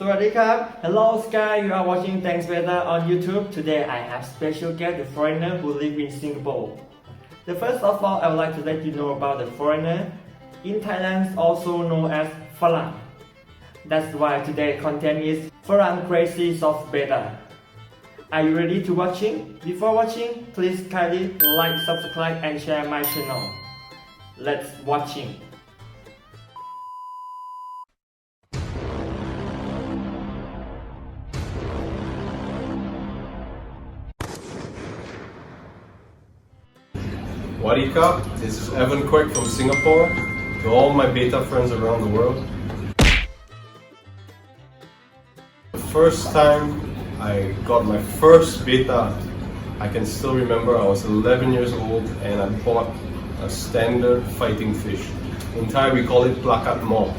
Sawadee. Hello Sky, you are watching TENGBETTA on YouTube. Today I have special guest, the foreigner who live in Singapore. The first of all, I would like to let you know about the foreigner. In Thailand, also known as Farang. That's why today's content is Farang Crazy of Betta. Are you ready to watching? Before watching, please kindly like, subscribe and share my channel. Let's watching. Wadika, this is Evan Kwek from Singapore. To all my Betta friends around the world. The first time I got my first Betta, I can still remember I was 11 years old and I bought a standard fighting fish. In Thai we call it plakat mo.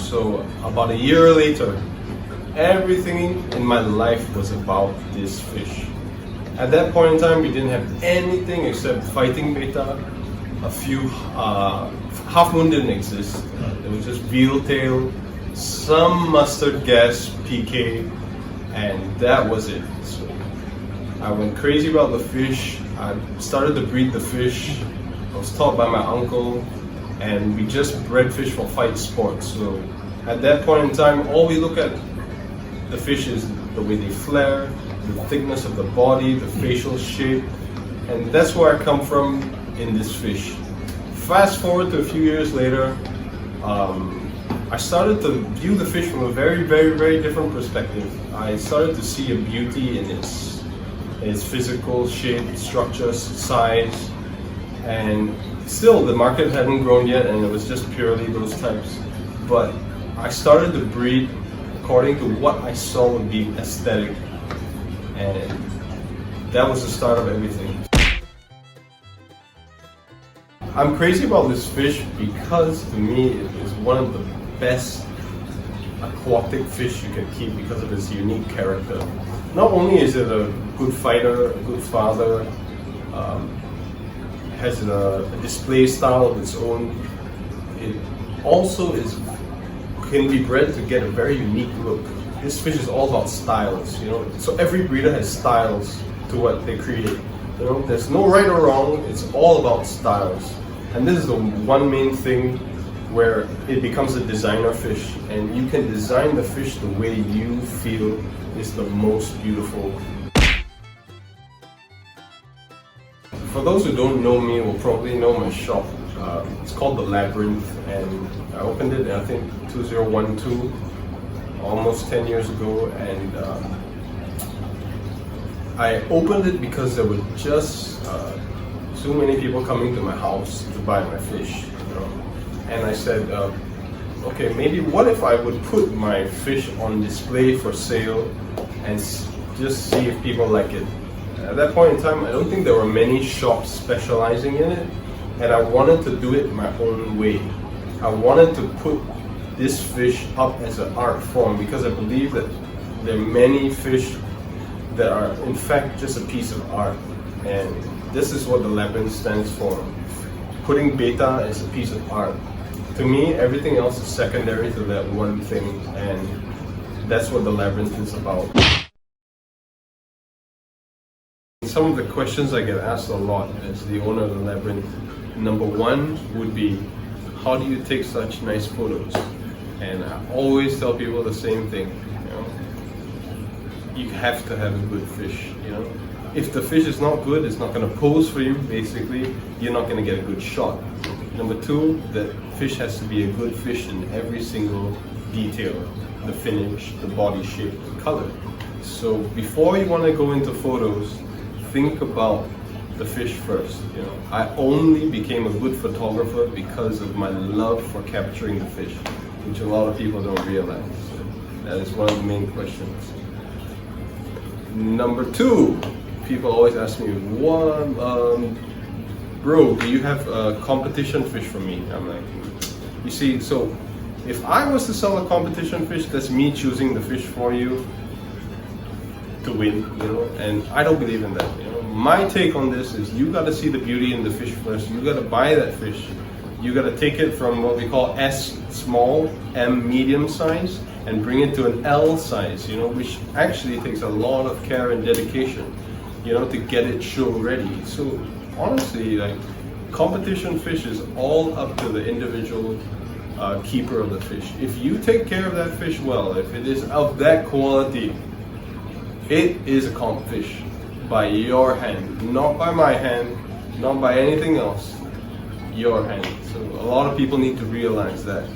So about a year later, everything in my life was about this fish. At that point in time, we didn't have anything except fighting Betta. A few half moon didn't exist. It was just veal tail, some mustard gas PK, and that was it. So I went crazy about the fish. I started to breed the fish. I was taught by my uncle, and we just bred fish for fight sports. So at that point in time, all we look at the fish is the way they flare, the thickness of the body, the facial shape, and that's where I come from in this fish. Fast forward to a few years later, I started to view the fish from a very different perspective. I started to see a beauty in its physical shape, structure, size, and still the market hadn't grown yet and it was just purely those types. But I started to breed according to what I saw would be aesthetic. And that was the start of everything. I'm crazy about this fish because to me it is one of the best aquatic fish you can keep because of its unique character. Not only is it a good fighter, a good father, has a display style of its own, it also can be bred to get a very unique look. This fish is all about styles, you know. So every breeder has styles to what they create. You know, there's no right or wrong. It's all about styles. And this is the one main thing where it becomes a designer fish, and you can design the fish the way you feel is the most beautiful. For those who don't know me, will probably know my shop. It's called the Labyrinth, and I opened it in I think 2012. Almost 10 years ago, and I opened it because there were just so many people coming to my house to buy my fish, you know? And I said, okay, maybe what if I would put my fish on display for sale and just see if people like it. At that point in time, I don't think there were many shops specializing in it, and I wanted to do it my own way. I wanted to put this fish up as an art form because I believe that there are many fish that are in fact just a piece of art, and this is what the Labyrinth stands for. Putting Betta as a piece of art. To me, everything else is secondary to that one thing, and that's what the Labyrinth is about. Some of the questions I get asked a lot as the owner of the Labyrinth. Number one would be, how do you take such nice photos? And I always tell people the same thing, you know, you have to have a good fish, you know. If the fish is not good, it's not going to pose for you, basically, you're not going to get a good shot. Number two, the fish has to be a good fish in every single detail, the finish, the body shape, the color. So before you want to go into photos, think about the fish first, you know. I only became a good photographer because of my love for capturing the fish, which a lot of people don't realize. So that is one of the main questions. Number two, people always ask me, bro, do you have a competition fish for me? I'm like, you see, so if I was to sell a competition fish, that's me choosing the fish for you to win, you know, and I don't believe in that, you know. My take on this is you got to see the beauty in the fish first. You got to buy that fish You gotta take it from what we call S small, M medium size, and bring it to an L size, you know, which actually takes a lot of care and dedication, you know, to get it show ready. So honestly, like, competition fish is all up to the individual keeper of the fish. If you take care of that fish well, if it is of that quality, it is a comp fish by your hand, not by my hand, not by anything else, your hand. So a lot of people need to realize that.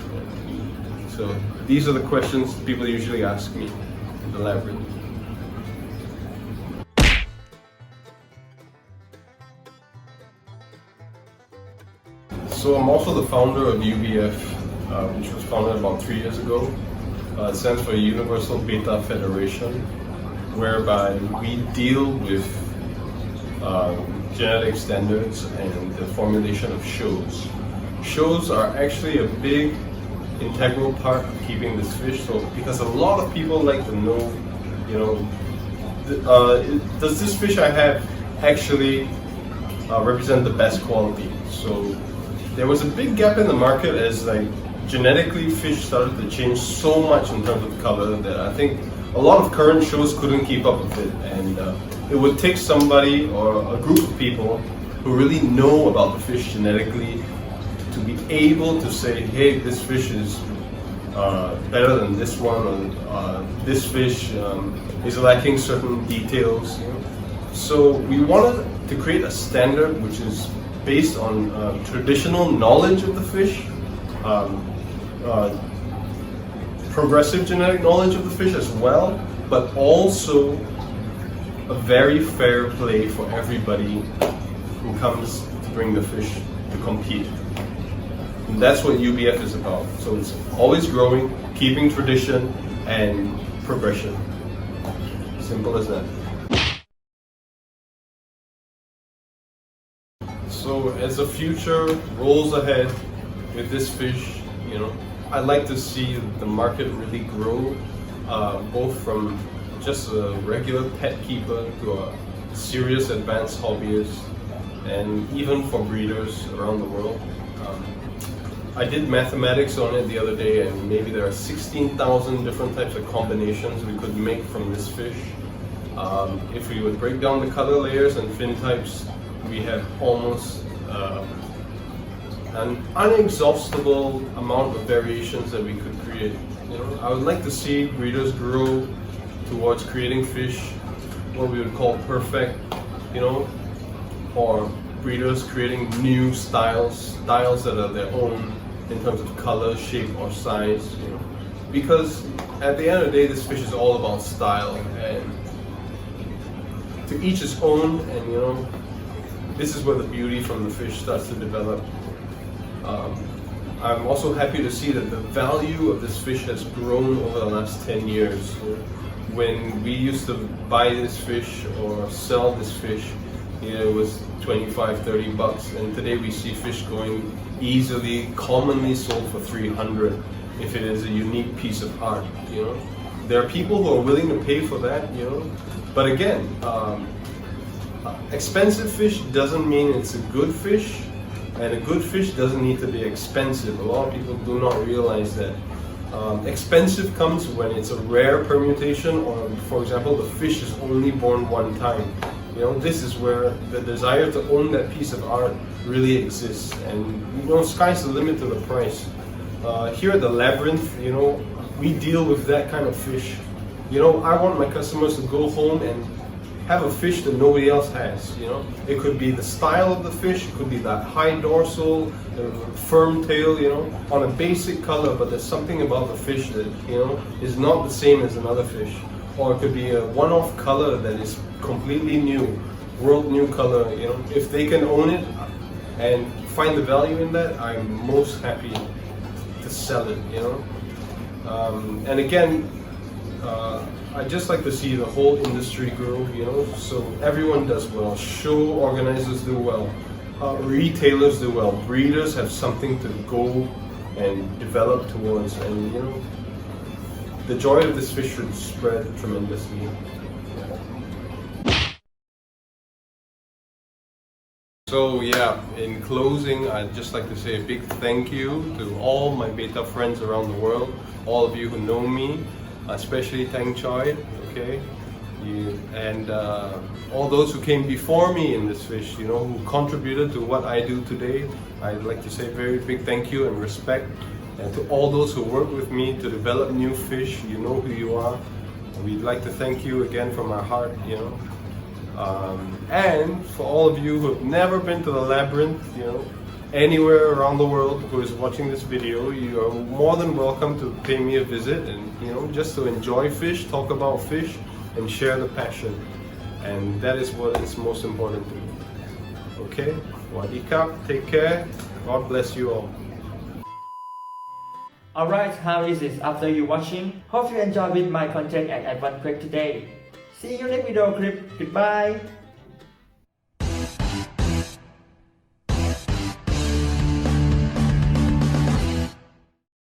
So these are the questions people usually ask me in the Labyrinth. So I'm also the founder of UBF, which was founded about 3 years ago. It stands for Universal Betta Federation, whereby we deal with genetic standards and the formulation of shows. Shows are actually a big integral part of keeping this fish. So because a lot of people like to know, you know, does this fish I have actually represent the best quality? So there was a big gap in the market as like genetically fish started to change so much in terms of color that I think a lot of current shows couldn't keep up with it, and it would take somebody or a group of people who really know about the fish genetically to be able to say, hey, this fish is better than this one, or this fish is lacking certain details. You know? So we wanted to create a standard which is based on traditional knowledge of the fish, progressive genetic knowledge of the fish as well, but also a very fair play for everybody who comes to bring the fish to compete. And that's what UBF is about. So it's always growing, keeping tradition and progression. Simple as that. So as the future rolls ahead with this fish, you know, I'd like to see the market really grow, both from just a regular pet keeper to a serious advanced hobbyist, and even for breeders around the world. I did mathematics on it the other day, and maybe there are 16,000 different types of combinations we could make from this fish. If we would break down the color layers and fin types, we have almost an unexhaustible amount of variations that we could create. You know, I would like to see breeders grow towards creating fish what we would call perfect, you know, or breeders creating new styles that are their own in terms of color, shape, or size. You know, because at the end of the day, this fish is all about style, and to each his own. And you know, this is where the beauty from the fish starts to develop. I'm also happy to see that the value of this fish has grown over the last 10 years. When we used to buy this fish or sell this fish, you know, it was 25, 30 bucks, and today we see fish going easily, commonly sold for 300 if it is a unique piece of art. You know, there are people who are willing to pay for that. You know, but again, expensive fish doesn't mean it's a good fish. And a good fish doesn't need to be expensive. A lot of people do not realize that. Expensive comes when it's a rare permutation, or for example, the fish is only born one time. You know, this is where the desire to own that piece of art really exists. And you know, sky's the limit to the price. Here at the Labyrinth, you know, we deal with that kind of fish. You know, I want my customers to go home and have a fish that nobody else has. You know, it could be the style of the fish, it could be that high dorsal, the firm tail, you know, on a basic color, but there's something about the fish that, you know, is not the same as another fish. Or it could be a one-off color that is completely new, world new color. You know, if they can own it and find the value in that, I'm most happy to sell it. You know, and again, I'd just like to see the whole industry grow, you know, so everyone does well. Show organizers do well, retailers do well, breeders have something to go and develop towards, and you know, the joy of this fish should spread tremendously. So yeah, in closing, I'd just like to say a big thank you to all my Betta friends around the world, all of you who know me, especially Teng Choi, okay? And all those who came before me in this fish, who contributed to what I do today. I'd like to say a very big thank you and respect. And to all those who work with me to develop new fish, you know who you are. We'd like to thank you again from our heart, And for all of you who have never been to the Labyrinth, anywhere around the world who is watching this video, you are more than welcome to pay me a visit and, just to enjoy fish, talk about fish, and share the passion. And that is what is most important to me. Okay? Wadikap, take care. God bless you all. Alright, how is it after you watching? Hope you enjoy with my content and I want quick today. See you next video clip. Goodbye.